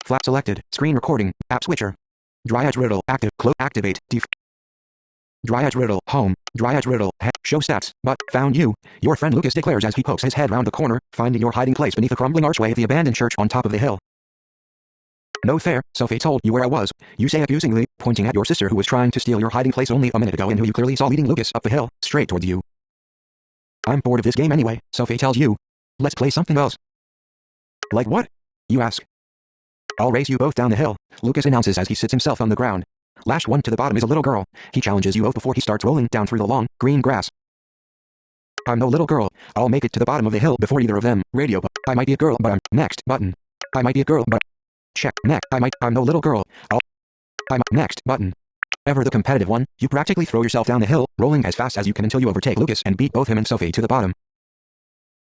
Flat selected. Screen recording. App switcher. Dryad riddle. Active. Close. Activate. Dryad riddle. Home. Dryad riddle. Show stats. But found you. Your friend Lucas declares as he pokes his head round the corner, finding your hiding place beneath the crumbling archway of the abandoned church on top of the hill. No fair. Sophie told you where I was. You say accusingly, pointing at your sister who was trying to steal your hiding place only a minute ago and who you clearly saw leading Lucas up the hill, straight towards you. I'm bored of this game anyway, Sophie tells you. Let's play something else. Like what? You ask. I'll race you both down the hill, Lucas announces as he sits himself on the ground. Lashed one to the bottom is a little girl. He challenges you both before he starts rolling down through the long, green grass. I'm no little girl. I'll make it to the bottom of the hill before either of them. Radio but I might be a girl but I'm next button. I might be a girl but check next. I'm no little girl. I'm next button. Ever the competitive one, you practically throw yourself down the hill, rolling as fast as you can until you overtake Lucas and beat both him and Sophie to the bottom.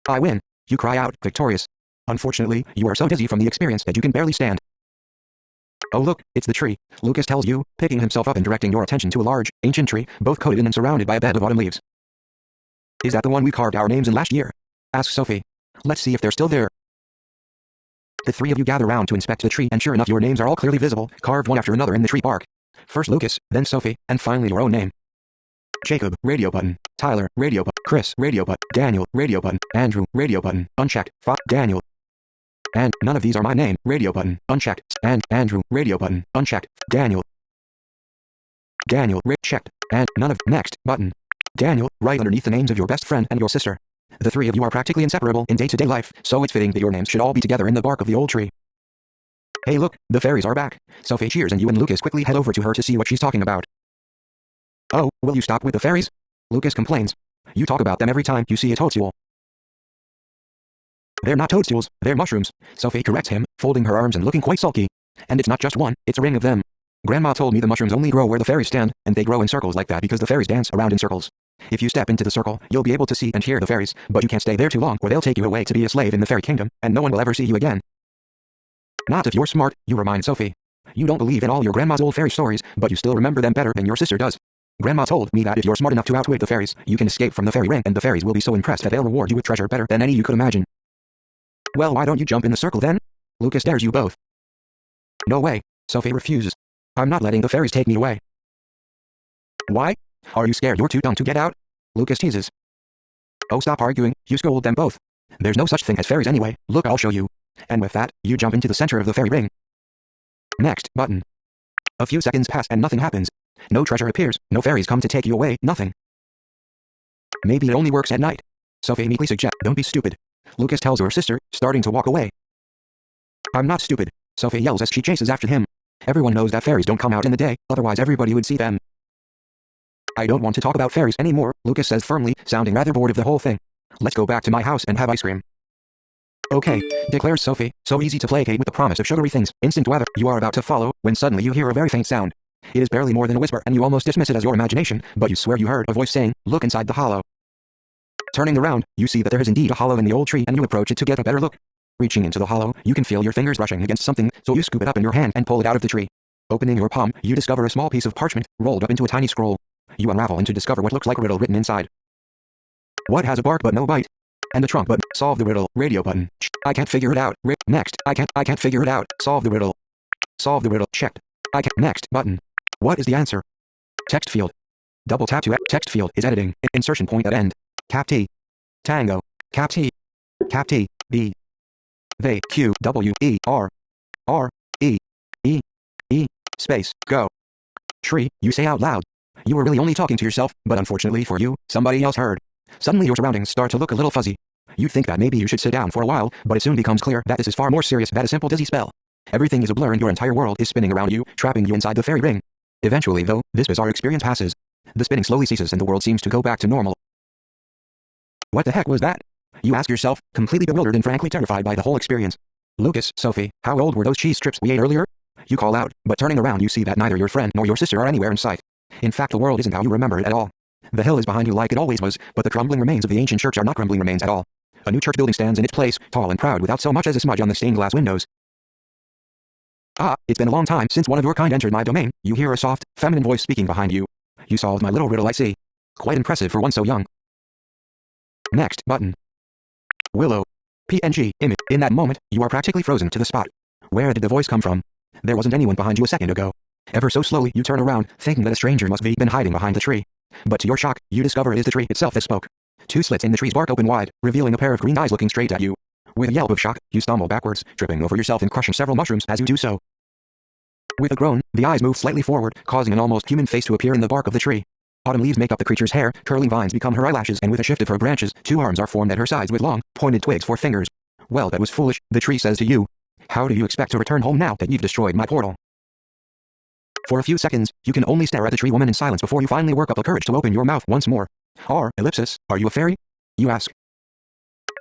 I win. You cry out, victorious. Unfortunately, you are so dizzy from the experience that you can barely stand. Oh look, it's the tree, Lucas tells you, picking himself up and directing your attention to a large, ancient tree, both coated in and surrounded by a bed of autumn leaves. Is that the one we carved our names in last year? Asks Sophie. Let's see if they're still there. The three of you gather round to inspect the tree and sure enough your names are all clearly visible, carved one after another in the tree bark. First Lucas, then Sophie, and finally your own name. Jacob, radio button. Tyler, radio button. Chris, radio button. Daniel, radio button. Andrew, radio button. Unchecked. Daniel. And none of these are my name. Radio button. Unchecked. And Andrew, radio button. Unchecked. Daniel. Daniel, checked. And none of next button. Daniel, right underneath the names of your best friend and your sister. The three of you are practically inseparable in day-to-day life, so it's fitting that your names should all be together in the bark of the old tree. Hey look, the fairies are back. Sophie cheers and you and Lucas quickly head over to her to see what she's talking about. Oh, will you stop with the fairies? Lucas complains. You talk about them every time you see a toadstool. They're not toadstools, they're mushrooms, Sophie corrects him, folding her arms and looking quite sulky. And it's not just one, it's a ring of them. Grandma told me the mushrooms only grow where the fairies stand, and they grow in circles like that because the fairies dance around in circles. If you step into the circle, you'll be able to see and hear the fairies, but you can't stay there too long or they'll take you away to be a slave in the fairy kingdom, and no one will ever see you again. Not if you're smart, you remind Sophie. You don't believe in all your grandma's old fairy stories, but you still remember them better than your sister does. Grandma told me that if you're smart enough to outwit the fairies, you can escape from the fairy ring and the fairies will be so impressed that they'll reward you with treasure better than any you could imagine. Well, why don't you jump in the circle then? Lucas dares you both. No way, Sophie refuses. I'm not letting the fairies take me away. Why? Are you scared you're too dumb to get out? Lucas teases. Oh, stop arguing, you scold them both. There's no such thing as fairies anyway, look, I'll show you. And with that, you jump into the center of the fairy ring. Next button. A few seconds pass and nothing happens. No treasure appears, no fairies come to take you away, nothing. Maybe it only works at night. Sophie meekly suggests, don't be stupid. Lucas tells her sister, starting to walk away. I'm not stupid, Sophie yells as she chases after him. Everyone knows that fairies don't come out in the day, otherwise everybody would see them. I don't want to talk about fairies anymore, Lucas says firmly, sounding rather bored of the whole thing. Let's go back to my house and have ice cream. Okay, declares Sophie, so easy to placate with the promise of sugary things. Instant weather, you are about to follow, when suddenly you hear a very faint sound. It is barely more than a whisper and you almost dismiss it as your imagination, but you swear you heard a voice saying, look inside the hollow. Turning around, you see that there is indeed a hollow in the old tree and you approach it to get a better look. Reaching into the hollow, you can feel your fingers brushing against something, so you scoop it up in your hand and pull it out of the tree. Opening your palm, you discover a small piece of parchment, rolled up into a tiny scroll. You unravel and to discover what looks like a riddle written inside. What has a bark but no bite? And a trunk but solve the riddle, radio button. I can't figure it out. Next, I can't figure it out. Solve the riddle. Solve the riddle, checked. I can't, next button. What is the answer? Text field. Double tap to text field is editing. Insertion point at end. Cap T. Tango. Cap T. Cap T. B. They Q W E R R E E E space go. Tree, you say out loud. You were really only talking to yourself, but unfortunately for you, somebody else heard. Suddenly your surroundings start to look a little fuzzy. You'd think that maybe you should sit down for a while, but it soon becomes clear that this is far more serious than a simple dizzy spell. Everything is a blur and your entire world is spinning around you, trapping you inside the fairy ring. Eventually though, this bizarre experience passes. The spinning slowly ceases and the world seems to go back to normal. What the heck was that? You ask yourself, completely bewildered and frankly terrified by the whole experience. Lucas, Sophie, how old were those cheese strips we ate earlier? You call out, but turning around you see that neither your friend nor your sister are anywhere in sight. In fact, the world isn't how you remember it at all. The hill is behind you like it always was, but the crumbling remains of the ancient church are not crumbling remains at all. A new church building stands in its place, tall and proud without so much as a smudge on the stained glass windows. Ah, it's been a long time since one of your kind entered my domain, you hear a soft, feminine voice speaking behind you. You solved my little riddle, I see. Quite impressive for one so young. Next button. Willow. PNG image. In that moment, you are practically frozen to the spot. Where did the voice come from? There wasn't anyone behind you a second ago. Ever so slowly, you turn around, thinking that a stranger must be been hiding behind the tree. But to your shock, you discover it is the tree itself that spoke. Two slits in the tree's bark open wide, revealing a pair of green eyes looking straight at you. With a yelp of shock, you stumble backwards, tripping over yourself and crushing several mushrooms as you do so. With a groan, the eyes move slightly forward, causing an almost human face to appear in the bark of the tree. Autumn leaves make up the creature's hair, curling vines become her eyelashes, and with a shift of her branches, two arms are formed at her sides with long, pointed twigs for fingers. Well, that was foolish, the tree says to you. How do you expect to return home now that you've destroyed my portal? For a few seconds, you can only stare at the tree woman in silence before you finally work up the courage to open your mouth once more. Are you a fairy? You ask.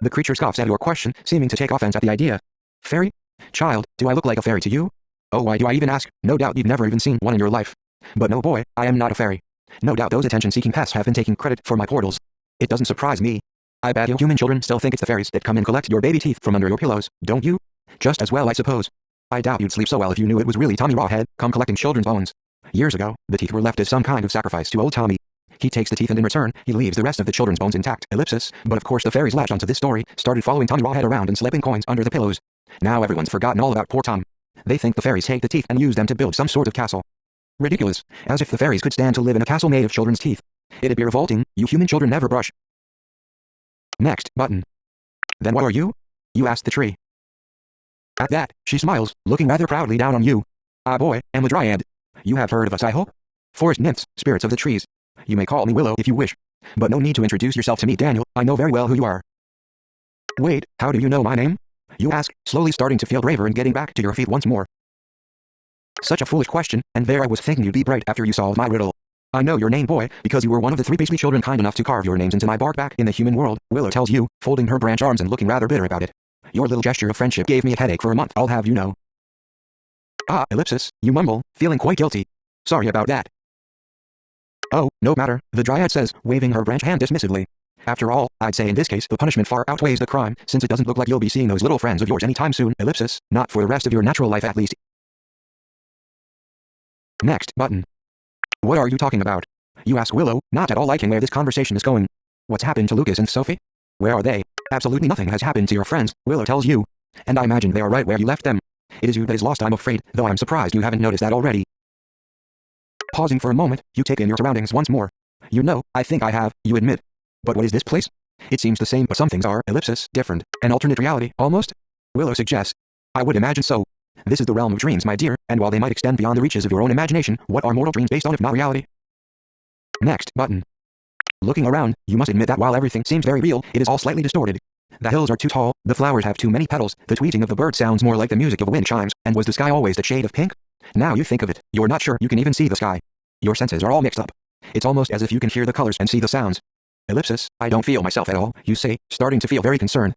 The creature scoffs at your question, seeming to take offense at the idea. Fairy? Child, do I look like a fairy to you? Oh, why do I even ask? No doubt you've never even seen one in your life. But no boy, I am not a fairy. No doubt those attention-seeking pests have been taking credit for my portals. It doesn't surprise me. I bet you human children still think it's the fairies that come and collect your baby teeth from under your pillows, don't you? Just as well, I suppose. I doubt you'd sleep so well if you knew it was really Tommy Rawhead, come collecting children's bones. Years ago, the teeth were left as some kind of sacrifice to old Tommy. He takes the teeth and in return, he leaves the rest of the children's bones intact, But of course the fairies latched onto this story, started following Tommy Rawhead around and slipping coins under the pillows. Now everyone's forgotten all about poor Tom. They think the fairies take the teeth and use them to build some sort of castle. Ridiculous, as if the fairies could stand to live in a castle made of children's teeth. It'd be revolting, you human children never brush. Next button. Then what are you? You ask the tree. At that, she smiles, looking rather proudly down on you. I boy, am a Dryad. You have heard of us, I hope? Forest nymphs, spirits of the trees. You may call me Willow if you wish. But no need to introduce yourself to me, Daniel, I know very well who you are. Wait, how do you know my name? You ask, slowly starting to feel braver and getting back to your feet once more. Such a foolish question, and there I was thinking you'd be bright after you solved my riddle. I know your name, boy, because you were one of the 3 beastly children kind enough to carve your names into my bark back in the human world, Willow tells you, folding her branch arms and looking rather bitter about it. Your little gesture of friendship gave me a headache for a month, I'll have you know. Ah, you mumble, feeling quite guilty. Sorry about that. Oh, no matter, the Dryad says, waving her branch hand dismissively. After all, I'd say in this case the punishment far outweighs the crime, since it doesn't look like you'll be seeing those little friends of yours anytime soon, not for the rest of your natural life at least. Next button. What are you talking about? You ask Willow, not at all liking where this conversation is going. What's happened to Lucas and Sophie? Where are they? Absolutely nothing has happened to your friends, Willow tells you. And I imagine they are right where you left them. It is you that is lost, I'm afraid, though I'm surprised you haven't noticed that already. Pausing for a moment, you take in your surroundings once more. You know, I think I have, you admit. But what is this place? It seems the same, but some things are, different. An alternate reality, almost? Willow suggests. I would imagine so. This is the realm of dreams, my dear, and while they might extend beyond the reaches of your own imagination, what are mortal dreams based on if not reality? Next button. Looking around, you must admit that while everything seems very real, it is all slightly distorted. The hills are too tall, the flowers have too many petals, the tweeting of the bird sounds more like the music of wind chimes, and was the sky always that shade of pink? Now you think of it, you're not sure you can even see the sky. Your senses are all mixed up. It's almost as if you can hear the colors and see the sounds. I don't feel myself at all, you say, starting to feel very concerned.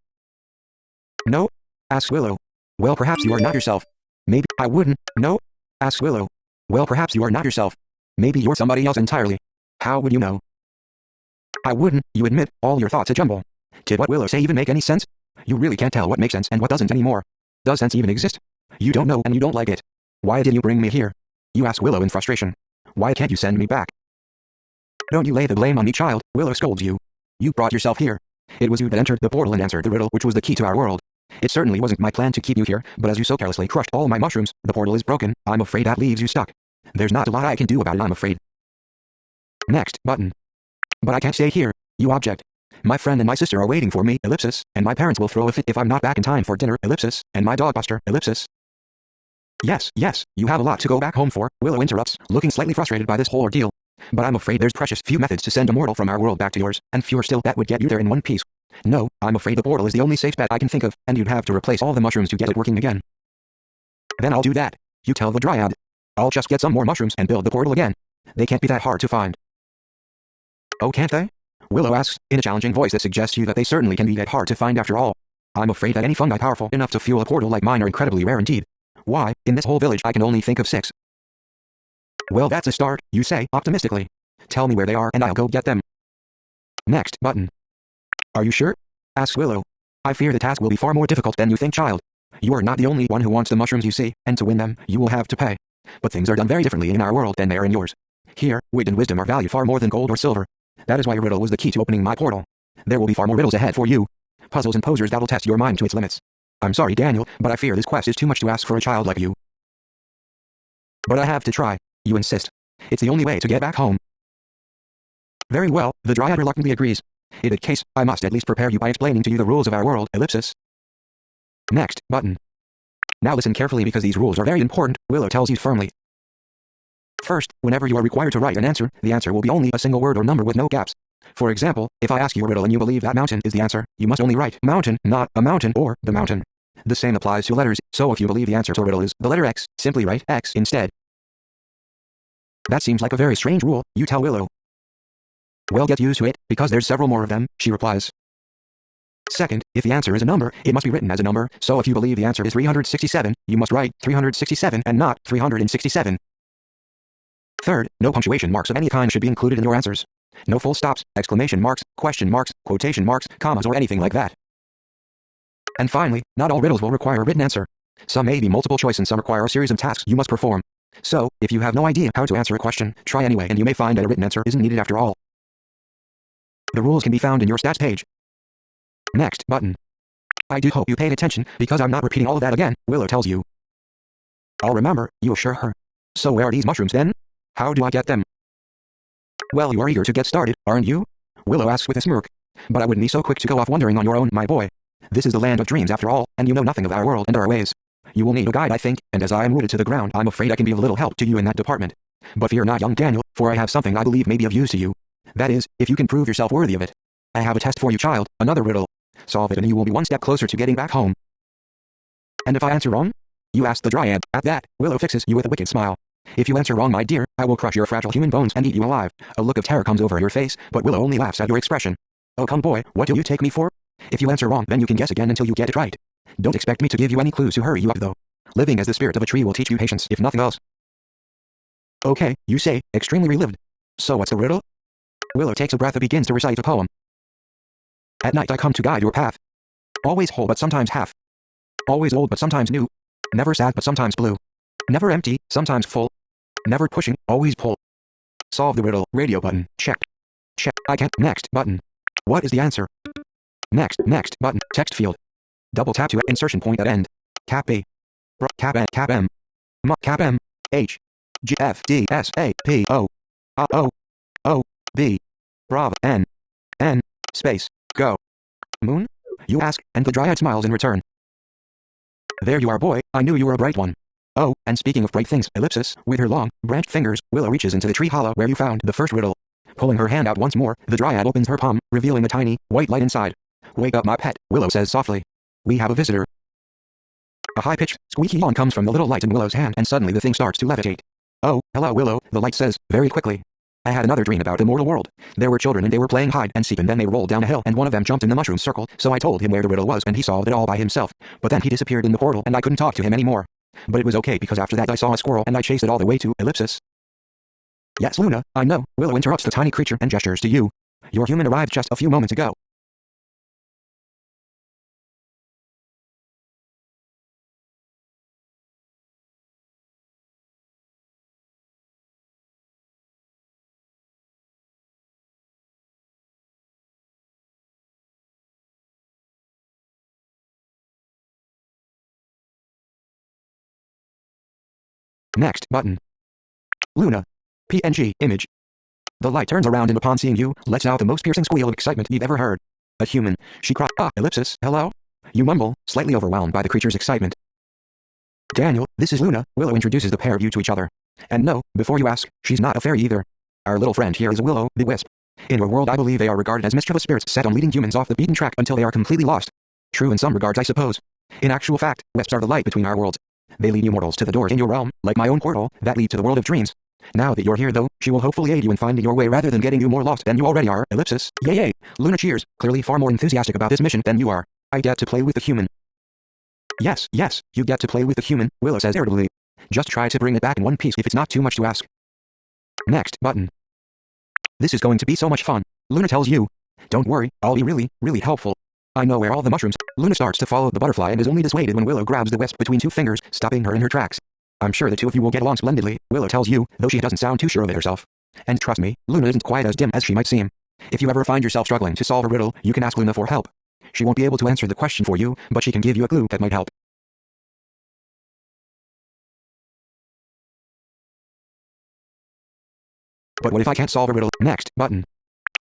No? Asks Willow. Well, perhaps you are not yourself. Maybe I wouldn't. No? Asks Willow. Well, perhaps you are not yourself. Maybe you're somebody else entirely. How would you know? I wouldn't, you admit, all your thoughts a jumble. Did what Willow say even make any sense? You really can't tell what makes sense and what doesn't anymore. Does sense even exist? You don't know and you don't like it. Why did you bring me here? You ask Willow in frustration. Why can't you send me back? Don't you lay the blame on me, child, Willow scolds you. You brought yourself here. It was you that entered the portal and answered the riddle which was the key to our world. It certainly wasn't my plan to keep you here, but as you so carelessly crushed all my mushrooms, the portal is broken, I'm afraid that leaves you stuck. There's not a lot I can do about it, I'm afraid. Next button. But I can't stay here, you object. My friend and my sister are waiting for me, and my parents will throw a fit if I'm not back in time for dinner, and my dog Buster, Yes, you have a lot to go back home for, Willow interrupts, looking slightly frustrated by this whole ordeal. But I'm afraid there's precious few methods to send a mortal from our world back to yours, and fewer still that would get you there in one piece. No, I'm afraid the portal is the only safe bet I can think of, and you'd have to replace all the mushrooms to get it working again. Then I'll do that, you tell the Dryad. I'll just get some more mushrooms and build the portal again. They can't be that hard to find. Oh, can't they? Willow asks, in a challenging voice that suggests to you that they certainly can be that hard to find after all. I'm afraid that any fungi powerful enough to fuel a portal like mine are incredibly rare indeed. Why, in this whole village I can only think of 6. Well, that's a start, you say, optimistically. Tell me where they are and I'll go get them. Next button. Are you sure? Asks Willow. I fear the task will be far more difficult than you think, child. You are not the only one who wants the mushrooms, you see, and to win them, you will have to pay. But things are done very differently in our world than they are in yours. Here, wit and wisdom are valued far more than gold or silver. That is why your riddle was the key to opening my portal. There will be far more riddles ahead for you. Puzzles and posers that'll test your mind to its limits. I'm sorry, Daniel, but I fear this quest is too much to ask for a child like you. But I have to try. You insist. It's the only way to get back home. Very well, the Dryad reluctantly agrees. In that case, I must at least prepare you by explaining to you the rules of our world, ellipsis. Next, button. Now listen carefully because these rules are very important, Willow tells you firmly. First, whenever you are required to write an answer, the answer will be only a single word or number with no gaps. For example, if I ask you a riddle and you believe that mountain is the answer, you must only write mountain, not a mountain or the mountain. The same applies to letters, so if you believe the answer to a riddle is the letter X, simply write X instead. That seems like a very strange rule, you tell Willow. Well, get used to it, because there's several more of them, she replies. Second, if the answer is a number, it must be written as a number, so if you believe the answer is 367, you must write 367 and not 367. Third, no punctuation marks of any kind should be included in your answers. No full stops, exclamation marks, question marks, quotation marks, commas or anything like that. And finally, not all riddles will require a written answer. Some may be multiple choice and some require a series of tasks you must perform. So, if you have no idea how to answer a question, try anyway and you may find that a written answer isn't needed after all. The rules can be found in your stats page. Next, button. I do hope you paid attention, because I'm not repeating all of that again, Willow tells you. I'll remember, you assure her. So where are these mushrooms then? How do I get them? Well, you are eager to get started, aren't you? Willow asks with a smirk. But I wouldn't be so quick to go off wandering on your own, my boy. This is the land of dreams after all, and you know nothing of our world and our ways. You will need a guide, I think, and as I am rooted to the ground, I'm afraid I can be of little help to you in that department. But fear not, young Daniel, for I have something I believe may be of use to you. That is, if you can prove yourself worthy of it. I have a test for you, child, another riddle. Solve it and you will be one step closer to getting back home. And if I answer wrong? You ask the Dryad. At that, Willow fixes you with a wicked smile. If you answer wrong, my dear, I will crush your fragile human bones and eat you alive. A look of terror comes over your face, but Willow only laughs at your expression. Oh come boy, what do you take me for? If you answer wrong, then you can guess again until you get it right. Don't expect me to give you any clues to hurry you up though. Living as the spirit of a tree will teach you patience, if nothing else. Okay, you say, extremely relived. So what's the riddle? Willow takes a breath and begins to recite a poem. At night I come to guide your path. Always whole but sometimes half. Always old but sometimes new. Never sad but sometimes blue. Never empty, sometimes full. Never pushing, always pull. Solve the riddle, radio button, check. Check, I can't, next button. What is the answer? Next button, text field. Double tap to insertion point at end. Cap A. Cap N, cap M. Cap M. H. G F D S A P O. O. O. B. Bravo. N. N. Space. Go. Moon? You ask, and the Dryad smiles in return. There you are, boy, I knew you were a bright one. Oh, and speaking of bright things, ellipsis, with her long, branched fingers, Willow reaches into the tree hollow where you found the first riddle. Pulling her hand out once more, the Dryad opens her palm, revealing a tiny, white light inside. Wake up, my pet, Willow says softly. We have a visitor. A high-pitched, squeaky yawn comes from the little light in Willow's hand and suddenly the thing starts to levitate. Oh, hello Willow, the light says, very quickly. I had another dream about the mortal world. There were children and they were playing hide and seek and then they rolled down a hill and one of them jumped in the mushroom circle, so I told him where the riddle was and he solved it all by himself. But then he disappeared in the portal and I couldn't talk to him anymore. But it was okay because after that I saw a squirrel and I chased it all the way to ellipsis. Yes, Luna, I know, Willow interrupts the tiny creature and gestures to you. Your human arrived just a few moments ago. Next button. Luna. PNG image. The light turns around and upon seeing you, lets out the most piercing squeal of excitement you've ever heard. A human. She cries. Ellipsis, hello? You mumble, slightly overwhelmed by the creature's excitement. Daniel, this is Luna, Willow introduces the pair of you to each other. And no, before you ask, she's not a fairy either. Our little friend here is Willow, the wisp. In your world I believe they are regarded as mischievous spirits set on leading humans off the beaten track until they are completely lost. True in some regards I suppose. In actual fact, wisps are the light between our worlds. They lead you mortals to the doors in your realm, like my own portal, that lead to the world of dreams. Now that you're here though, she will hopefully aid you in finding your way rather than getting you more lost than you already are, ellipsis, yay yay. Luna cheers, clearly far more enthusiastic about this mission than you are. I get to play with the human. Yes, you get to play with the human, Willow says irritably. Just try to bring it back in one piece if it's not too much to ask. Next button. This is going to be so much fun, Luna tells you. Don't worry, I'll be really helpful. I know where all the mushrooms. Luna starts to follow the butterfly and is only dissuaded when Willow grabs the wisp between two fingers, stopping her in her tracks. I'm sure the two of you will get along splendidly, Willow tells you, though she doesn't sound too sure of it herself. And trust me, Luna isn't quite as dim as she might seem. If you ever find yourself struggling to solve a riddle, you can ask Luna for help. She won't be able to answer the question for you, but she can give you a clue that might help. But what if I can't solve a riddle? Next button.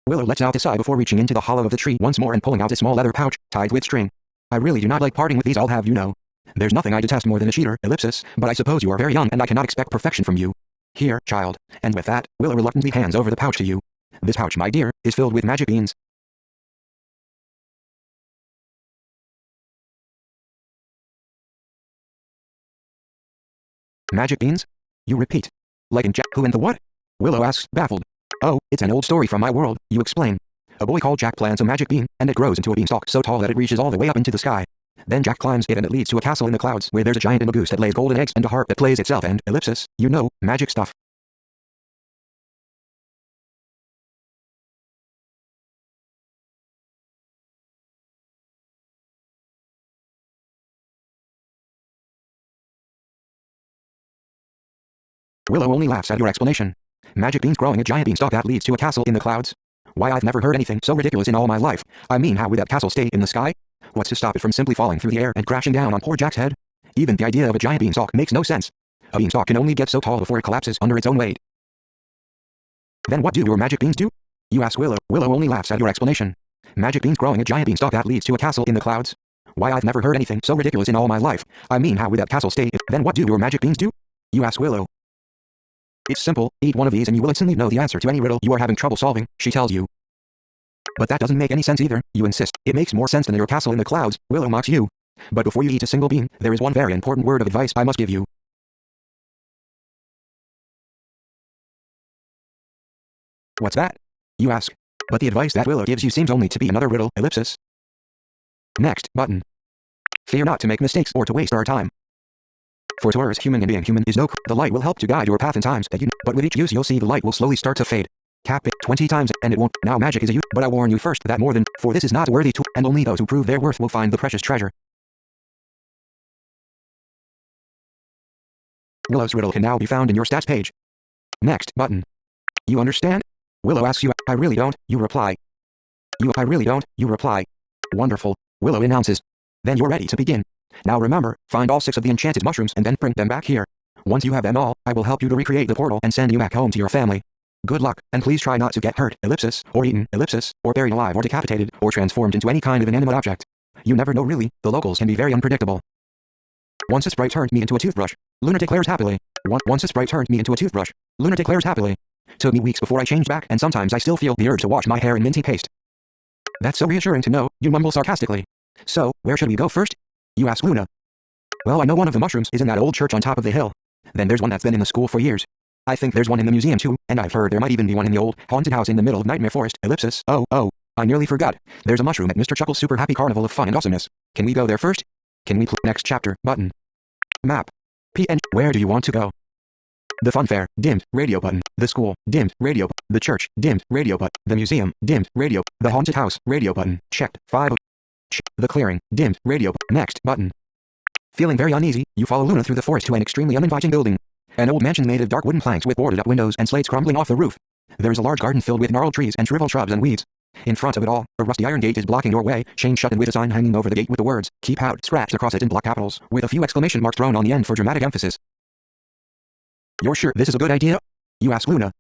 Willow lets out a sigh before reaching into the hollow of the tree once more and pulling out a small leather pouch, tied with string. I really do not like parting with these, I'll have you know. There's nothing I detest more than a cheater, ellipsis, but I suppose you are very young and I cannot expect perfection from you. Here, child. And with that, Willow reluctantly hands over the pouch to you. This pouch, my dear, is filled with magic beans. Magic beans? You repeat. Like in Jack, who and the what? Willow asks, baffled. Oh, it's an old story from my world, you explain. A boy called Jack plants a magic bean, and it grows into a beanstalk so tall that it reaches all the way up into the sky. Then Jack climbs it and it leads to a castle in the clouds where there's a giant and a goose that lays golden eggs and a harp that plays itself and, ellipsis, you know, magic stuff. Willow only laughs at your explanation. Magic beans growing a giant beanstalk that leads to a castle in the clouds? Why, I've never heard anything so ridiculous in all my life. I mean, how would that castle stay in the sky? What's to stop it from simply falling through the air and crashing down on poor Jack's head? Even the idea of a giant beanstalk makes no sense. A beanstalk can only get so tall before it collapses under its own weight. Then what do your magic beans do? You ask Willow. Willow only laughs at your explanation. Magic beans growing a giant beanstalk that leads to a castle in the clouds? Why, I've never heard anything so ridiculous in all my life. I mean, how would that castle stay? Then what do your magic beans do? You ask Willow. It's simple, eat one of these and you will instantly know the answer to any riddle you are having trouble solving, she tells you. But that doesn't make any sense either, you insist. It makes more sense than your castle in the clouds, Willow mocks you. But before you eat a single bean, there is one very important word of advice I must give you. What's that? You ask. But the advice that Willow gives you seems only to be another riddle, ellipsis. Next button. Fear not to make mistakes or to waste our time. For to us human and being human is no the light will help to guide your path in times that you but with each use you'll see the light will slowly start to fade. Tap it 20 times and it won't. Now magic is a use, but I warn you first that more than, for this is not worthy to, and only those who prove their worth will find the precious treasure. Willow's riddle can now be found in your stats page. Next button. You understand? Willow asks you. I really don't, you reply. I really don't, you reply. Wonderful, Willow announces. Then you're ready to begin. Now remember, find all 6 of the enchanted mushrooms and then bring them back here. Once you have them all, I will help you to recreate the portal and send you back home to your family. Good luck, and please try not to get hurt, ellipsis, or eaten, ellipsis, or buried alive or decapitated, or transformed into any kind of inanimate object. You never know really, the locals can be very unpredictable. Once a sprite turned me into a toothbrush, Luna declares happily. Once a sprite turned me into a toothbrush, Luna declares happily. Took me weeks before I changed back and sometimes I still feel the urge to wash my hair in minty paste. That's so reassuring to know, you mumble sarcastically. So, where should we go first? You ask Luna. Well, I know one of the mushrooms is in that old church on top of the hill. Then there's one that's been in the school for years. I think there's one in the museum too, and I've heard there might even be one in the old, haunted house in the middle of Nightmare Forest, ellipsis. Oh, I nearly forgot. There's a mushroom at Mr. Chuckle's super happy carnival of fun and awesomeness. Can we go there first? Can we next chapter, button. Map. PN. Where do you want to go? The fun fair, dimmed, radio button. The school, dimmed, radio button. The church, dimmed, radio button. The museum, dimmed, radio. The haunted house, radio button. Checked, 5. The clearing, dimmed, radio. Next button. Feeling very uneasy, you follow Luna through the forest to an extremely uninviting building. An old mansion made of dark wooden planks with boarded up windows and slates crumbling off the roof. There is a large garden filled with gnarled trees and shriveled shrubs and weeds. In front of it all, a rusty iron gate is blocking your way, chained shut and with a sign hanging over the gate with the words, "Keep out," scratched across it in block capitals, with a few exclamation marks thrown on the end for dramatic emphasis. You're sure this is a good idea? You ask Luna.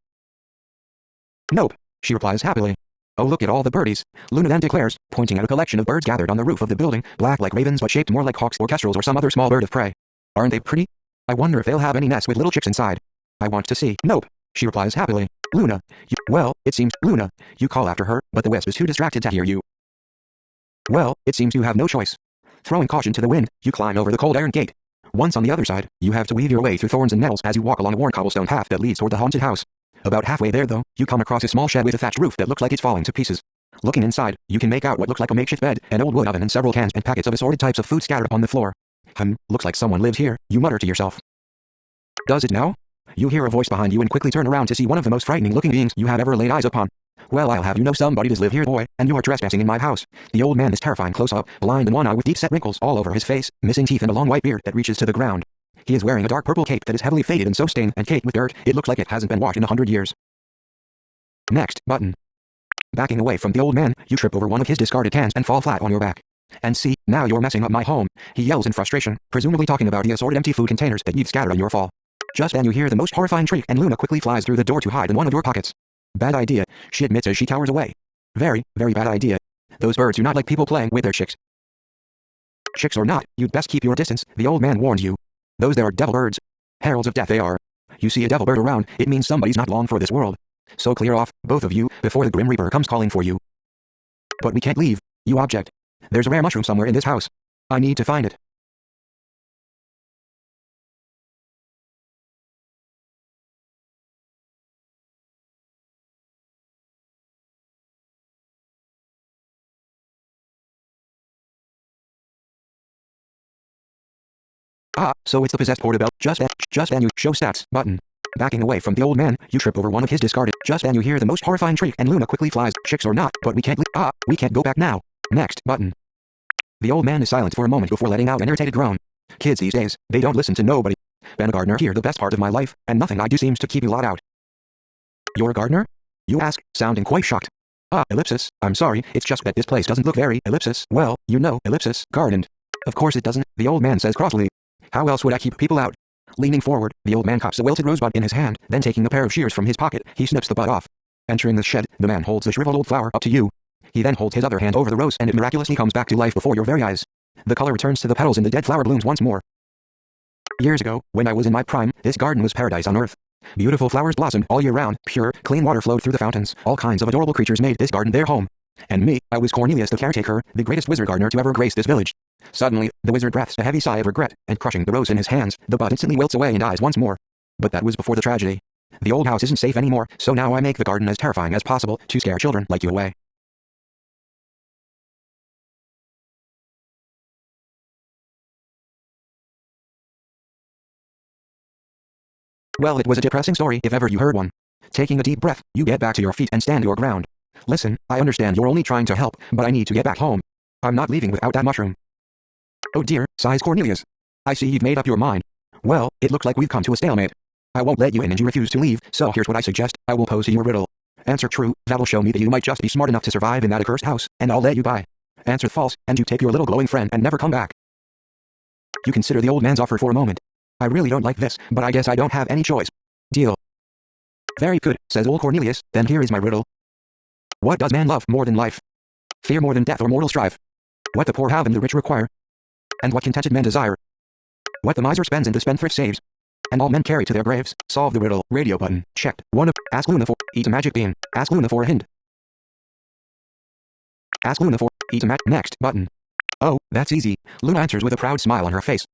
Nope, she replies happily. Oh, look at all the birdies, Luna then declares, pointing at a collection of birds gathered on the roof of the building, black like ravens but shaped more like hawks or kestrels or some other small bird of prey. Aren't they pretty? I wonder if they'll have any nests with little chicks inside. I want to see. Nope, she replies happily. Luna, well, it seems, Luna, you call after her, but the wisp is too distracted to hear you. Well, it seems you have no choice. Throwing caution to the wind, you climb over the cold iron gate. Once on the other side, you have to weave your way through thorns and nettles as you walk along a worn cobblestone path that leads toward the haunted house. About halfway there though, you come across a small shed with a thatched roof that looks like it's falling to pieces. Looking inside, you can make out what looks like a makeshift bed, an old wood oven and several cans and packets of assorted types of food scattered on the floor. Looks like someone lives here, you mutter to yourself. Does it now? You hear a voice behind you and quickly turn around to see one of the most frightening looking beings you have ever laid eyes upon. Well, I'll have you know somebody does live here, boy, and you are trespassing in my house. The old man is terrifying close up, blind in one eye with deep set wrinkles all over his face, missing teeth and a long white beard that reaches to the ground. He is wearing a dark purple cape that is heavily faded and so stained and caked with dirt, it looks like it hasn't been washed in 100 years. Next button. Backing away from the old man, you trip over one of his discarded cans and fall flat on your back. And see, now you're messing up my home, he yells in frustration, presumably talking about the assorted empty food containers that you've scattered in your fall. Just then you hear the most horrifying shriek and Luna quickly flies through the door to hide in one of your pockets. Bad idea, she admits as she cowers away. Very, very bad idea. Those birds do not like people playing with their chicks. Chicks or not, you'd best keep your distance, the old man warned you. Those there are devil birds. Heralds of death they are. You see a devil bird around, it means somebody's not long for this world. So clear off, both of you, before the Grim Reaper comes calling for you. But we can't leave, you object. There's a rare mushroom somewhere in this house. I need to find it. Ah, so it's the possessed portobello. Just then you show stats button. Backing away from the old man, you trip over one of his discarded. Just then you hear the most horrifying shriek and Luna quickly flies. Chicks or not, but we can't leave. Ah, we can't go back now. Next button. The old man is silent for a moment before letting out an irritated groan. Kids these days, they don't listen to nobody. Been a gardener here the best part of my life, and nothing I do seems to keep you lot out. You're a gardener? You ask, sounding quite shocked. Ah, ellipsis, I'm sorry, it's just that this place doesn't look very, ellipsis, well, you know, ellipsis, gardened. Of course it doesn't, the old man says crossly. How else would I keep people out? Leaning forward, the old man cops a wilted rosebud in his hand, then taking a pair of shears from his pocket, he snips the bud off. Entering the shed, the man holds the shriveled old flower up to you. He then holds his other hand over the rose and it miraculously comes back to life before your very eyes. The color returns to the petals and the dead flower blooms once more. Years ago, when I was in my prime, this garden was paradise on earth. Beautiful flowers blossomed all year round, pure, clean water flowed through the fountains, all kinds of adorable creatures made this garden their home. And me, I was Cornelius the caretaker, the greatest wizard gardener to ever grace this village. Suddenly, the wizard breathes a heavy sigh of regret, and crushing the rose in his hands, the bud instantly wilts away and dies once more. But that was before the tragedy. The old house isn't safe anymore, so now I make the garden as terrifying as possible, to scare children like you away. Well, it was a depressing story if ever you heard one. Taking a deep breath, you get back to your feet and stand your ground. Listen, I understand you're only trying to help, but I need to get back home. I'm not leaving without that mushroom. Oh dear, sighs Cornelius. I see you've made up your mind. Well, it looks like we've come to a stalemate. I won't let you in and you refuse to leave, so here's what I suggest. I will pose you a riddle. Answer true, that'll show me that you might just be smart enough to survive in that accursed house, and I'll let you by. Answer false, and you take your little glowing friend and never come back. You consider the old man's offer for a moment. I really don't like this, but I guess I don't have any choice. Deal. Very good, says old Cornelius, then here is my riddle. What does man love more than life? Fear more than death or mortal strife? What the poor have and the rich require? And what contented men desire? What the miser spends and the spendthrift saves? And all men carry to their graves. Solve the riddle. Radio button. Checked. Ask Luna for. Eat a magic bean. Ask Luna for a hint. Ask Luna for. Eat a next button. Oh, that's easy. Luna answers with a proud smile on her face.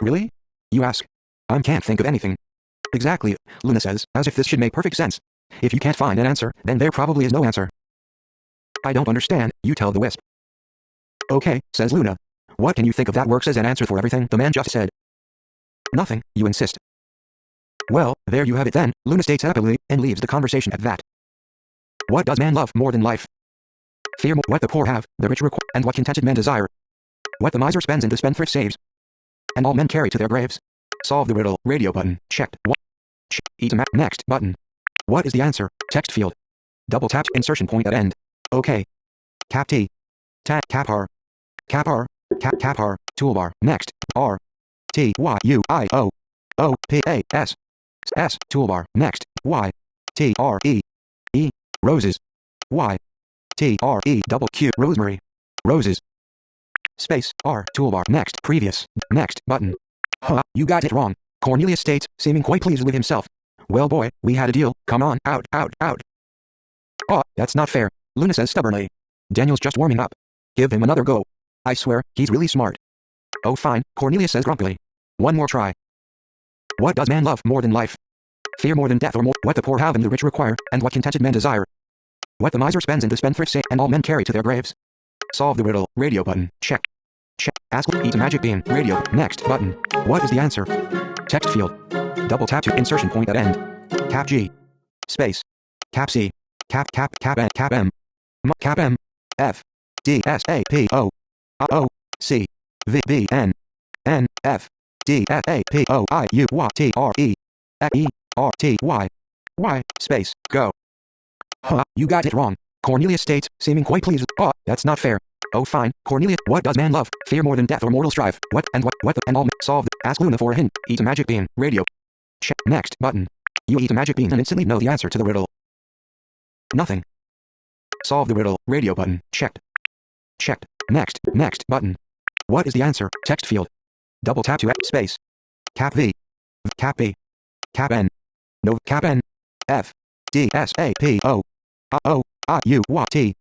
Really? You ask. I can't think of anything. Exactly, Luna says, as if this should make perfect sense. If you can't find an answer, then there probably is no answer. I don't understand, you tell the wisp. Okay, says Luna. What can you think of that works as an answer for everything the man just said? Nothing, you insist. Well, there you have it then, Luna states happily, and leaves the conversation at that. What does man love more than life? Fear more what the poor have, the rich require, and what contented men desire. What the miser spends and the spendthrift saves. And all men carry to their graves. Solve the riddle. Radio button. Checked. Eat a next button. What is the answer? Text field. Double tap insertion point at end. Okay. Cap T. Cap R. Cap R. Cap R. Toolbar. Next. R. T. Y. U. I. O. O. P. A. S. S. Toolbar. Next. Y. T. R. E. E. Roses. Y. T. R. E. Double Q. Rosemary. Roses. Space. R. Toolbar. Next. Previous. Next button. Huh, you got it wrong, Cornelius states, seeming quite pleased with himself. Well boy, we had a deal, come on, out. Oh, that's not fair, Luna says stubbornly. Daniel's just warming up. Give him another go. I swear, he's really smart. Oh fine, Cornelius says grumpily. One more try. What does man love more than life? Fear more than death or more, what the poor have and the rich require, and what contented men desire. What the miser spends and the spendthrift save, and all men carry to their graves. Solve the riddle, radio button, check. Ask Eat a magic bean. Radio. Next button. What is the answer? Text field. Double tap to insertion point at end. Cap G. Space. Cap C. Cap N. Cap M. Cap M. F. D. S. A. P. O. O. C. V. B. N. N. F. D. S. A. P. O. I. U. Y. T. R. E. E. R. T. Y. Y. Space. Go. Huh, you got it wrong. Cornelius states, seeming quite pleased. Oh, that's not fair. Oh fine, Cornelius, what does man love? Fear more than death or mortal strife. What the, and all, solve, ask Luna for a hint. Eat a magic bean, radio. Check, next, button. You eat a magic bean and instantly know the answer to the riddle. Nothing. Solve the riddle, radio button, checked. Checked, next, button. What is the answer? Text field. Double tap to space. Cap V. Cap B. Cap N. No, cap N. F. D. S. A. P. O. O. I. U. Y. T.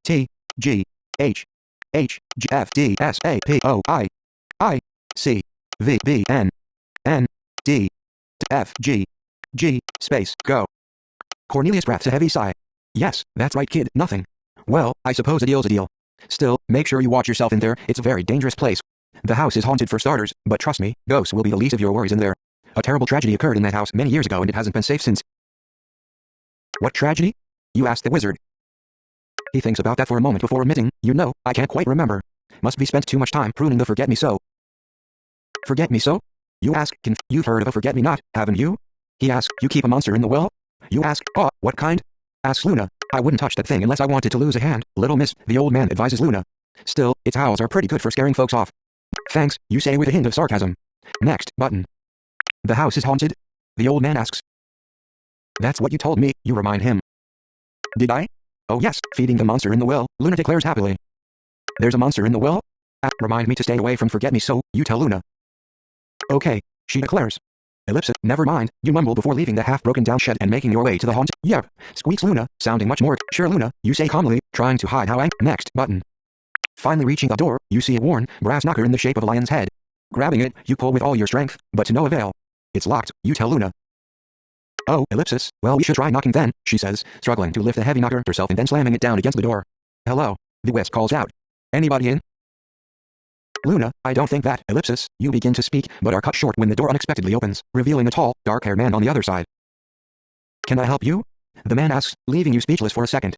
T. G. H. H. G. F. D. S. A. P. O. I. I. C. V. B. N. N. D. F. G. G. Space. Go. Cornelius breathed a heavy sigh. Yes, that's right kid, nothing. Well, I suppose a deal's a deal. Still, make sure you watch yourself in there, it's a very dangerous place. The house is haunted for starters, but trust me, ghosts will be the least of your worries in there. A terrible tragedy occurred in that house many years ago and it hasn't been safe since. What tragedy? You asked the wizard. He thinks about that for a moment before admitting, you know, I can't quite remember. Must be spent too much time pruning the forget-me-so. Forget-me-so? You ask, you've heard of a forget-me-not, haven't you? He asks, you keep a monster in the well? You ask, oh, what kind? Asks Luna. I wouldn't touch that thing unless I wanted to lose a hand, little miss, the old man advises Luna. Still, its howls are pretty good for scaring folks off. Thanks, you say with a hint of sarcasm. Next, button. The house is haunted? The old man asks. That's what you told me, you remind him. Did I? Oh yes, feeding the monster in the well, Luna declares happily. There's a monster in the well? Remind me to stay away from forget-me-so, you tell Luna. Okay, she declares. Ellipsis, never mind, you mumble before leaving the half-broken down shed and making your way to the haunt. Yep, squeaks Luna, sounding much more. Sure Luna, you say calmly, trying to hide how Next, button. Finally reaching the door, you see a worn, brass knocker in the shape of a lion's head. Grabbing it, you pull with all your strength, but to no avail. It's locked, you tell Luna. Oh, ellipsis, well we should try knocking then, she says, struggling to lift the heavy knocker herself and then slamming it down against the door. Hello, the wisp calls out. Anybody in? Luna, I don't think that, ellipsis, you begin to speak, but are cut short when the door unexpectedly opens, revealing a tall, dark-haired man on the other side. Can I help you? The man asks, leaving you speechless for a second.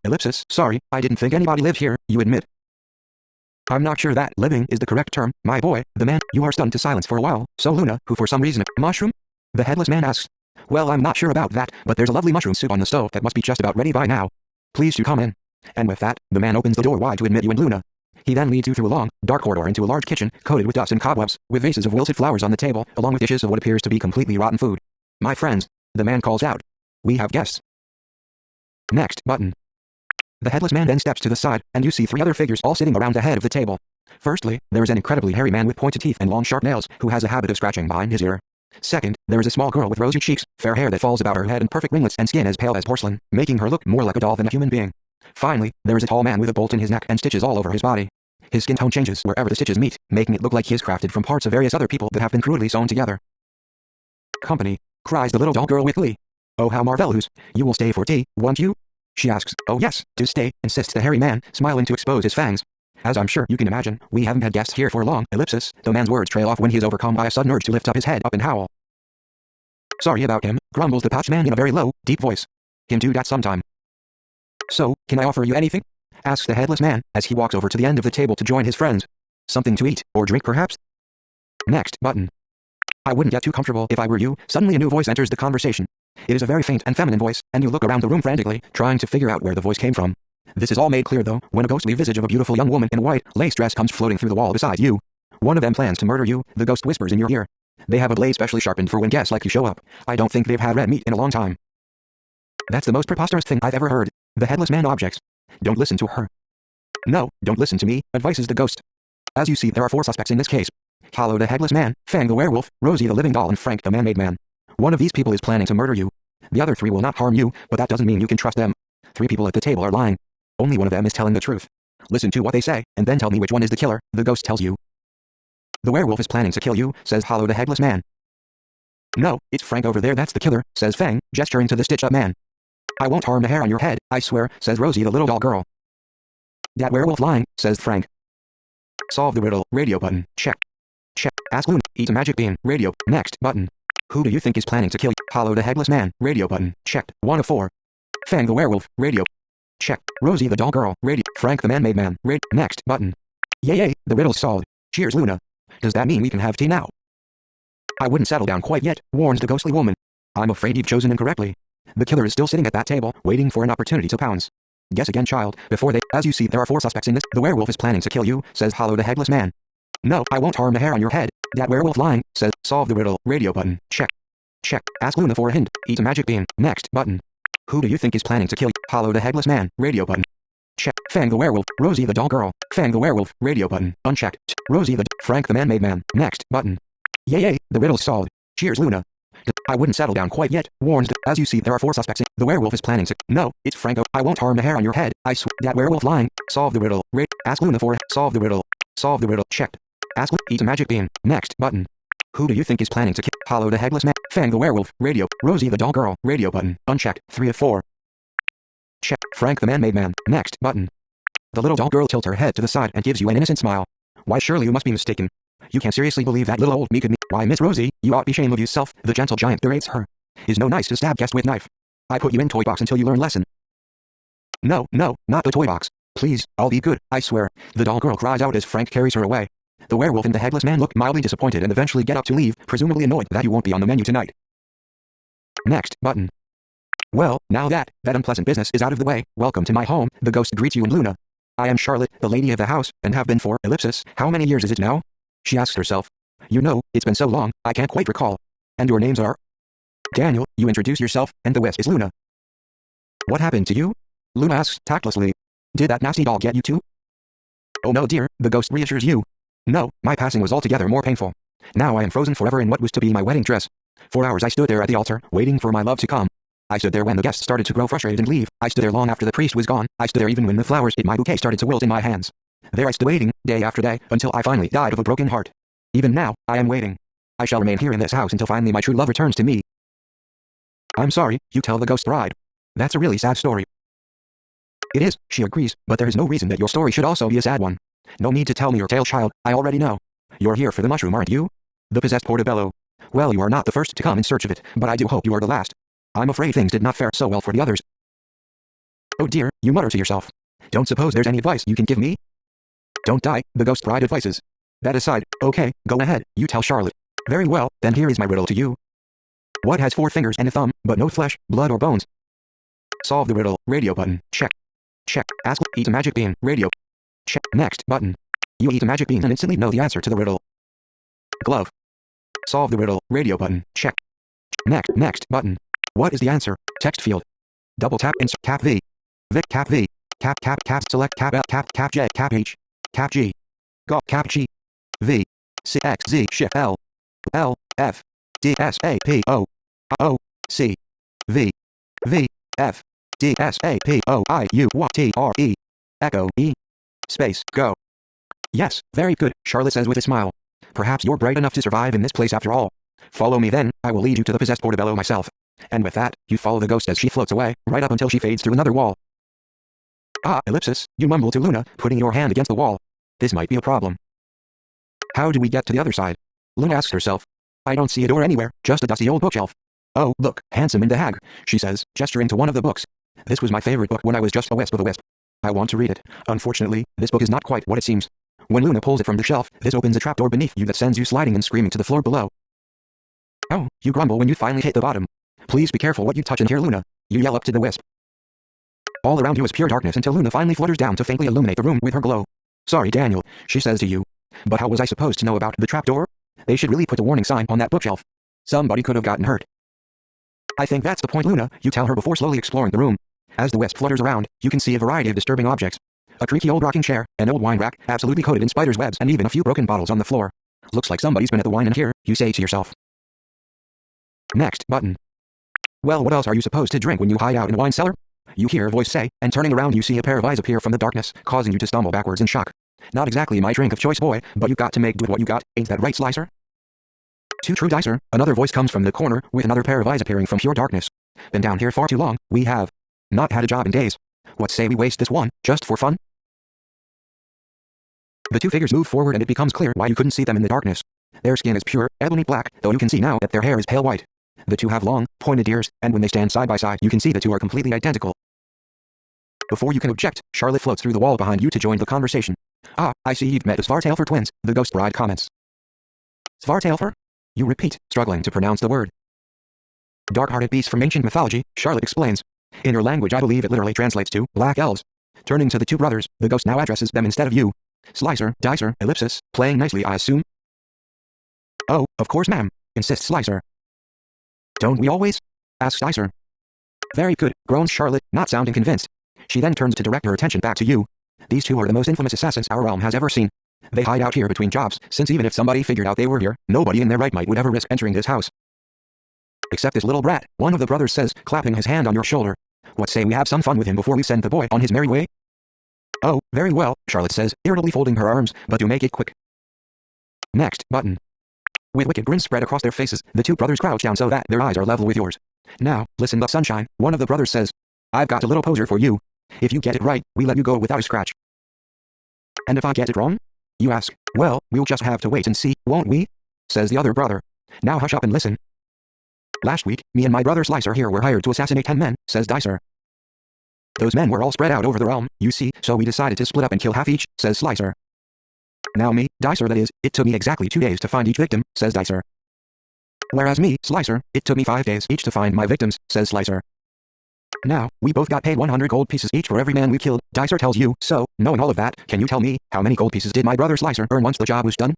Ellipsis, sorry, I didn't think anybody lived here, you admit. I'm not sure that living is the correct term, my boy, the man, you are stunned to silence for a while, so Luna, who for some reason, mushroom? The headless man asks. Well, I'm not sure about that, but there's a lovely mushroom soup on the stove that must be just about ready by now. Please do come in. And with that, the man opens the door wide to admit you and Luna. He then leads you through a long, dark corridor into a large kitchen, coated with dust and cobwebs, with vases of wilted flowers on the table, along with dishes of what appears to be completely rotten food. My friends, the man calls out. We have guests. Next, button. The headless man then steps to the side, and you see three other figures all sitting around the head of the table. Firstly, there is an incredibly hairy man with pointed teeth and long sharp nails, who has a habit of scratching behind his ear. Second, there is a small girl with rosy cheeks, fair hair that falls about her head and perfect ringlets and skin as pale as porcelain, making her look more like a doll than a human being. Finally, there is a tall man with a bolt in his neck and stitches all over his body. His skin tone changes wherever the stitches meet, making it look like he is crafted from parts of various other people that have been crudely sewn together. Company, cries the little doll girl with glee. Oh how marvelous, you will stay for tea, won't you? She asks. Oh yes, to stay, insists the hairy man, smiling to expose his fangs. As I'm sure you can imagine, we haven't had guests here for long, ellipsis, the man's words trail off when he is overcome by a sudden urge to lift up his head up and howl. Sorry about him, grumbles the pouch man in a very low, deep voice. Can do that sometime. So, can I offer you anything? Asks the headless man, as he walks over to the end of the table to join his friends. Something to eat, or drink perhaps? Next, button. I wouldn't get too comfortable if I were you, suddenly a new voice enters the conversation. It is a very faint and feminine voice, and you look around the room frantically, trying to figure out where the voice came from. This is all made clear though, when a ghostly visage of a beautiful young woman in a white, lace dress comes floating through the wall beside you. One of them plans to murder you, the ghost whispers in your ear. They have a blade specially sharpened for when guests like you show up. I don't think they've had red meat in a long time. That's the most preposterous thing I've ever heard. The headless man objects. Don't listen to her. No, don't listen to me, advises the ghost. As you see, there are 4 suspects in this case. Hollow the headless man, Fang the werewolf, Rosie the living doll and Frank the man-made man. One of these people is planning to murder you. The other 3 will not harm you, but that doesn't mean you can trust them. 3 people at the table are lying. Only one of them is telling the truth. Listen to what they say, and then tell me which one is the killer, the ghost tells you. The werewolf is planning to kill you, says Hollow the headless man. No, it's Frank over there that's the killer, says Fang, gesturing to the stitched-up man. I won't harm the hair on your head, I swear, says Rosie the little doll girl. That werewolf lying, says Frank. Solve the riddle, radio button, check. Check, ask Luna, eat a magic bean, radio, next, button. Who do you think is planning to kill you? Hollow the headless man, radio button, checked, 1 of 4. Fang the werewolf, radio. Check, Rosie the doll girl, radio, Frank the man-made man, next, button. Yay, the riddle's solved. Cheers Luna. Does that mean we can have tea now? I wouldn't settle down quite yet, warns the ghostly woman. I'm afraid you've chosen incorrectly. The killer is still sitting at that table, waiting for an opportunity to pounce. Guess again, child, before they— As you see, there are 4 suspects in this. The werewolf is planning to kill you, says Hollow the Headless Man. No, I won't harm the hair on your head. That werewolf lying, says— Solve the riddle. Radio button. Check. Check. Ask Luna for a hint. Eat a magic bean. Next button. Who do you think is planning to kill you? Hollow the Headless Man. Radio button. Check. Fang the werewolf. Rosie the doll girl. Fang the werewolf. Radio button. Unchecked. Rosie the— Frank the man-made man. Next button. Yay, the riddle's solved. Cheers, Luna. I wouldn't settle down quite yet. Warned. As you see, there are 4 suspects in— The werewolf is planning to— No, it's Franco. I won't harm the hair on your head. I swear. That werewolf lying. Solve the riddle. Ask Luna for— Solve the riddle. Solve the riddle. Checked. Ask— Eat a magic bean. Next button. Who do you think is planning to kill? Hollow the Headless Man. Fang the werewolf. Radio. Rosie the doll girl. Radio button. Unchecked. 3 of 4. Check. Frank the man-made man. Next button. The little doll girl tilts her head to the side and gives you an innocent smile. Why, surely you must be mistaken. You can't seriously believe that little old me could me— Why, Miss Rosie, you ought be ashamed of yourself. The gentle giant berates her. Is no nice to stab guest with knife. I put you in toy box until you learn lesson. No, not the toy box. Please, I'll be good, I swear. The doll girl cries out as Frank carries her away. The werewolf and the headless man look mildly disappointed and eventually get up to leave, presumably annoyed that you won't be on the menu tonight. Next button. Well, now that unpleasant business is out of the way, welcome to my home. The ghost greets you and Luna. I am Charlotte, the lady of the house, and have been for— ellipsis. How many years is it now? She asks herself. You know, it's been so long, I can't quite recall. And your names are? Daniel, you introduce yourself, and the West is Luna. What happened to you? Luna asks tactlessly. Did that nasty doll get you too? Oh no dear, the ghost reassures you. No, my passing was altogether more painful. Now I am frozen forever in what was to be my wedding dress. For hours I stood there at the altar, waiting for my love to come. I stood there when the guests started to grow frustrated and leave. I stood there long after the priest was gone. I stood there even when the flowers in my bouquet started to wilt in my hands. There I stood waiting, day after day, until I finally died of a broken heart. Even now, I am waiting. I shall remain here in this house until finally my true love returns to me. I'm sorry, you tell the ghost bride. That's a really sad story. It is, she agrees, but there is no reason that your story should also be a sad one. No need to tell me your tale, child, I already know. You're here for the mushroom, aren't you? The possessed portobello. Well, you are not the first to come in search of it, but I do hope you are the last. I'm afraid things did not fare so well for the others. Oh dear, you mutter to yourself. Don't suppose there's any advice you can give me? Don't die, the ghost bride advises. That aside, okay, go ahead, you tell Charlotte. Very well, then here is my riddle to you. What has 4 fingers and a thumb, but no flesh, blood or bones? Solve the riddle. Radio button. Check. Check. Ask. Eat a magic bean. Radio. Check. Next button. You eat a magic bean and instantly know the answer to the riddle. Glove. Solve the riddle. Radio button. Check. Next button. What is the answer? Text field. Double tap insert cap V. Vic cap V. Cap select cap L cap J cap H cap G. Go cap G. V. C X Z shift L. L F D S A P O O C V V F D S A P O I U T R E Echo E space go. Yes, very good, Charlotte says with a smile. Perhaps you're bright enough to survive in this place after all. Follow me then, I will lead you to the possessed portobello myself. And with that, you follow the ghost as she floats away, right up until she fades through another wall. Ah, ellipsis, you mumble to Luna, putting your hand against the wall. This might be a problem. How do we get to the other side? Luna asks herself. I don't see a door anywhere, just a dusty old bookshelf. Oh, look, Handsome and the Hag, she says, gesturing to one of the books. This was my favorite book when I was just a wisp of a wisp. I want to read it. Unfortunately, this book is not quite what it seems. When Luna pulls it from the shelf, this opens a trapdoor beneath you that sends you sliding and screaming to the floor below. Oh, you grumble when you finally hit the bottom. Please be careful what you touch in here, Luna, you yell up to the wisp. All around you is pure darkness until Luna finally flutters down to faintly illuminate the room with her glow. Sorry, Daniel, she says to you. But how was I supposed to know about the trapdoor? They should really put a warning sign on that bookshelf. Somebody could have gotten hurt. I think that's the point, Luna, you tell her before slowly exploring the room. As the wisp flutters around, you can see a variety of disturbing objects. A creaky old rocking chair, an old wine rack, absolutely coated in spiders' webs, and even a few broken bottles on the floor. Looks like somebody's been at the wine in here, you say to yourself. Next button. Well, what else are you supposed to drink when you hide out in a wine cellar? You hear a voice say, and turning around you see a pair of eyes appear from the darkness, causing you to stumble backwards in shock. Not exactly my drink of choice, boy, but you got to make do with what you got, ain't that right, Slicer? Too true, Dicer. Another voice comes from the corner, with another pair of eyes appearing from pure darkness. Been down here far too long, we have not had a job in days. What say we waste this one, just for fun? The two figures move forward and it becomes clear why you couldn't see them in the darkness. Their skin is pure, ebony black, though you can see now that their hair is pale white. The two have long, pointed ears, and when they stand side by side you can see the two are completely identical. Before you can object, Charlotte floats through the wall behind you to join the conversation. Ah, I see you've met the Svartalfer twins, the ghost bride comments. Svartalfer? You repeat, struggling to pronounce the word. Dark-hearted beasts from ancient mythology, Charlotte explains. In her language I believe it literally translates to black elves. Turning to the two brothers, the ghost now addresses them instead of you. Slicer, Dicer, ellipsis, playing nicely I assume? Oh, of course ma'am, insists Slicer. Don't we always? Asks Dicer. Very good, groans Charlotte, not sounding convinced. She then turns to direct her attention back to you. These two are the most infamous assassins our realm has ever seen. They hide out here between jobs, since even if somebody figured out they were here, nobody in their right mind would ever risk entering this house. Except this little brat, one of the brothers says, clapping his hand on your shoulder. What say we have some fun with him before we send the boy on his merry way? Oh, very well, Charlotte says, irritably folding her arms, but do make it quick. Next button. With wicked grins spread across their faces, the two brothers crouch down so that their eyes are level with yours. Now, listen up sunshine, one of the brothers says. I've got a little poser for you. If you get it right, we let you go without a scratch. And if I get it wrong? You ask. Well, we'll just have to wait and see, won't we? Says the other brother. Now hush up and listen. Last week, me and my brother Slicer here were hired to assassinate 10 men, says Dicer. Those men were all spread out over the realm, you see, so we decided to split up and kill half each, says Slicer. Now me, Dicer that is, it took me exactly 2 days to find each victim, says Dicer. Whereas me, Slicer, it took me 5 days each to find my victims, says Slicer. Now, we both got paid 100 gold pieces each for every man we killed, Dicer tells you, so, knowing all of that, can you tell me, how many gold pieces did my brother Slicer earn once the job was done?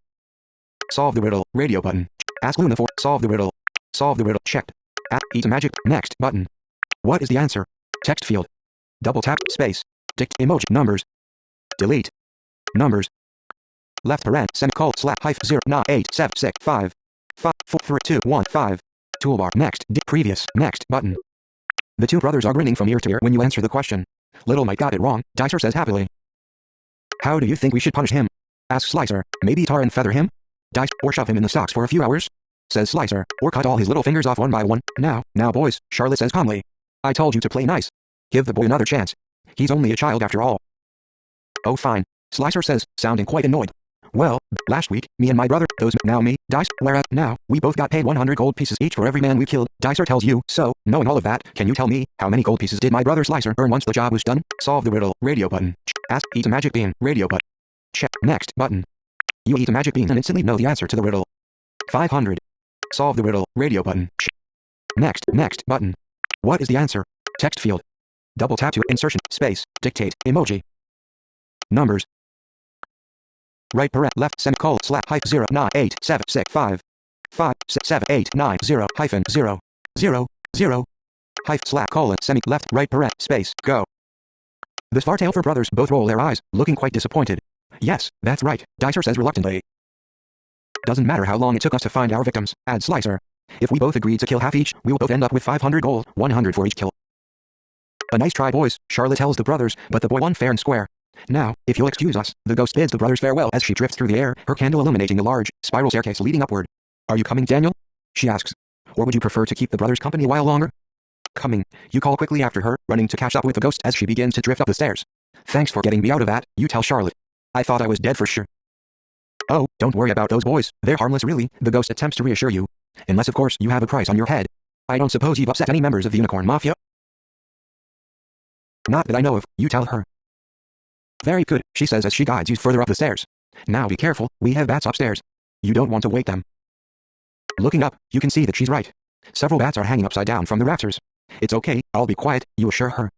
Solve the riddle, radio button. Ask Luna for, solve the riddle. Solve the riddle, checked. Eat a magic, next button. What is the answer? Text field. Double tap, space. Dict emoji, numbers. Delete. Numbers. Left paren, semicolon, slap, hyphen, 0, 9, 8, 7, 6, 5, 5, 4, 3, 2, 1, 5. Toolbar, next, previous, next button. The two brothers are grinning from ear to ear when you answer the question. Little Mike got it wrong, Dicer says happily. How do you think we should punish him? Asks Slicer. Maybe tar and feather him? Dice, or shove him in the stocks for a few hours? Says Slicer. Or cut all his little fingers off one by one. Now boys, Charlotte says calmly. I told you to play nice. Give the boy another chance. He's only a child after all. Oh fine, Slicer says, sounding quite annoyed. Well, last week, me and my brother, now me, Dice, whereas now, we both got paid 100 gold pieces each for every man we killed, Dicer tells you, so, knowing all of that, can you tell me, how many gold pieces did my brother Slicer earn once the job was done? Solve the riddle, radio button. Ask, eat a magic bean, radio button. Check, next button. You eat a magic bean and instantly know the answer to the riddle. 500. Solve the riddle, radio button. Next button. What is the answer? Text field. Double tap to insertion, space, dictate, emoji. Numbers. Right paren, left semicolon, slap, hyphen, 0, 9, 8, 7, 6, 5, 5, 6, 7, 8, 9, 0, hyphen, 0, 0, 0, hyphen, slap, colon, semi, left, right paren, space, go. The Svartailfer brothers both roll their eyes, looking quite disappointed. Yes, that's right, Dicer says reluctantly. Doesn't matter how long it took us to find our victims, adds Slicer. If we both agreed to kill half each, we'll both end up with 500 gold, 100 for each kill. A nice try boys, Charlotte tells the brothers, but the boy won fair and square. Now, if you'll excuse us, the ghost bids the brothers farewell as she drifts through the air, her candle illuminating a large, spiral staircase leading upward. Are you coming, Daniel? She asks. Or would you prefer to keep the brothers company a while longer? Coming, you call quickly after her, running to catch up with the ghost as she begins to drift up the stairs. Thanks for getting me out of that, you tell Charlotte. I thought I was dead for sure. Oh, don't worry about those boys, they're harmless really, the ghost attempts to reassure you. Unless of course you have a price on your head. I don't suppose you've upset any members of the Unicorn Mafia? Not that I know of, you tell her. Very good, she says as she guides you further up the stairs. Now be careful, we have bats upstairs. You don't want to wake them. Looking up, you can see that she's right. Several bats are hanging upside down from the rafters. It's okay, I'll be quiet, you assure her.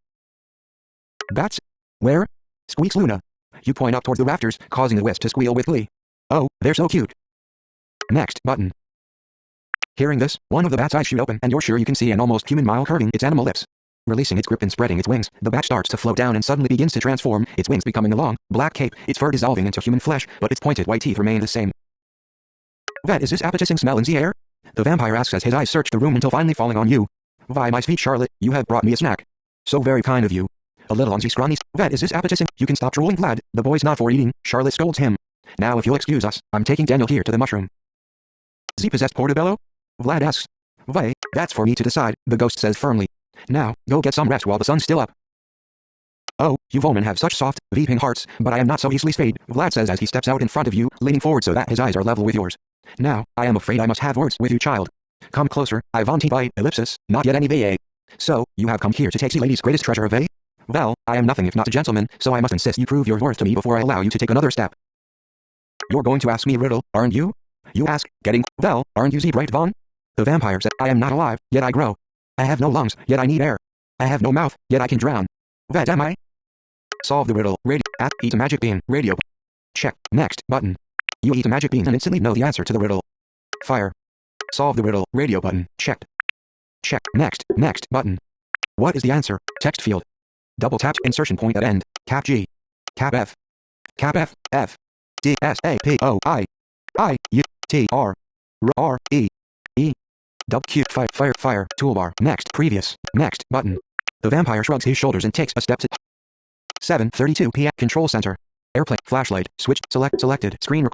Bats? Where? Squeaks Luna. You point up towards the rafters, causing the wisp to squeal with glee. Oh, they're so cute. Next button. Hearing this, one of the bat's eyes shoot open and you're sure you can see an almost human mile curving its animal lips. Releasing its grip and spreading its wings, the bat starts to float down and suddenly begins to transform, its wings becoming a long, black cape, its fur dissolving into human flesh, but its pointed white teeth remain the same. What is this appetizing smell in the air? The vampire asks as his eyes search the room until finally falling on you. Why my sweet Charlotte, you have brought me a snack. So very kind of you. A little on the scrawny. What is this appetizing? You can stop drooling, Vlad. The boy's not for eating, Charlotte scolds him. Now if you'll excuse us, I'm taking Daniel here to the mushroom. The possessed Portobello? Vlad asks. Why, that's for me to decide, the ghost says firmly. Now, go get some rest while the sun's still up. Oh, you women have such soft, weeping hearts, but I am not so easily swayed, Vlad says as he steps out in front of you, leaning forward so that his eyes are level with yours. Now, I am afraid I must have words with you, child. Come closer, I want to buy, ellipsis, not yet any vay. So, you have come here to take the lady's greatest treasure away? Well, I am nothing if not a gentleman, so I must insist you prove your worth to me before I allow you to take another step. You're going to ask me a riddle, aren't you? You ask, getting, well, aren't you the bright Vaughn? The vampire said, I am not alive, yet I grow. I have no lungs, yet I need air. I have no mouth, yet I can drown. What am I? Solve the riddle. Eat a magic bean. Radio. Check. Next button. You eat a magic bean and instantly know the answer to the riddle. Fire. Solve the riddle. Radio button. Checked. Check. Next button. What is the answer? Text field. Double tap insertion point at end. Cap G. Cap F. Cap F. F. D S A P O I. I U T R. R E. E. Double Q. Fire. Toolbar. Next. Previous. Next button. The vampire shrugs his shoulders and takes a step to 7:32 p.m. Control center. Airplane. Flashlight. Switch. Selected. Screen.